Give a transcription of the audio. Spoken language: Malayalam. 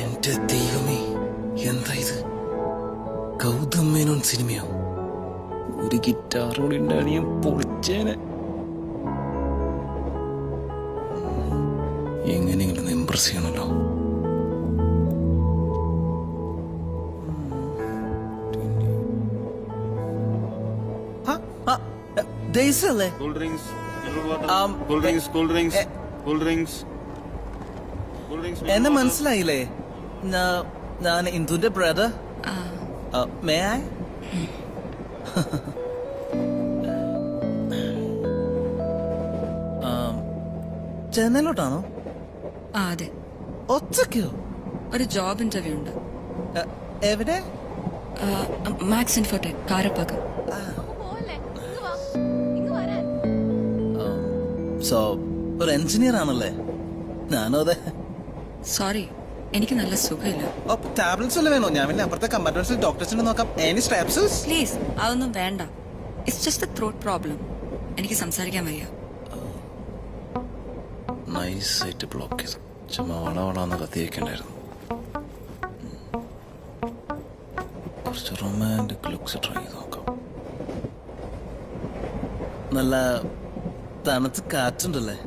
എന്റെ ദൈവമേ, എന്താ ഇത്? ഗൗതം മേനോൻ സിനിമയോ? ഒരു ഗിറ്റാറോട് ഉണ്ടാകും പൊളിച്ചേനെ. എങ്ങനെയെങ്കിലും ഇംപ്രസ് ചെയ്യണല്ലോ. ഡേയ്സല്ലേ? എന്നെ മനസ്സിലായില്ലേ? ഞാൻ ഇന്ദുന്റെ ബ്രദർ. May I? ചെന്നൈയിലോട്ടാണോ? അതെ. ഒറ്റയ്ക്കോ? ഒരു ജോബ് ഇന്റർവ്യൂ ഉണ്ട്. എവിടെ? Max Infotech, Karapakkam. സോ ഒരു എഞ്ചിനീയർ ആണല്ലേ? ഞാനോ അതെ. സോറി, എനിക്ക് നല്ല സുഖമില്ല. ടാബ്ലറ്റ്സ് വല്ല വേണോ? ഞാൻ പിന്നെ അപ്പുറത്തെ കമ്പാർട്ട്മെന്റ്സിൽ ഡോക്ടേഴ്സിനെ നോക്കാം. Any straps? പ്ലീസ്, അതൊന്നും വേണ്ട. It's just A throat problem. എനിക്ക് സംസാരിക്കാൻ വയ്യ. നൈസായിട്ട് ബ്ലോക്ക് ചെയ്തു. ചുമ്മാ വളവളാന്ന് കത്തിയേക്കണ്ടായിരുന്നു. കുറച്ച് റൊമാൻറ്റിക് ലുക്സ് ട്രൈ ചെയ്ത് നോക്കാം. നല്ല തണുത്ത് കാറ്റുണ്ടല്ലേ?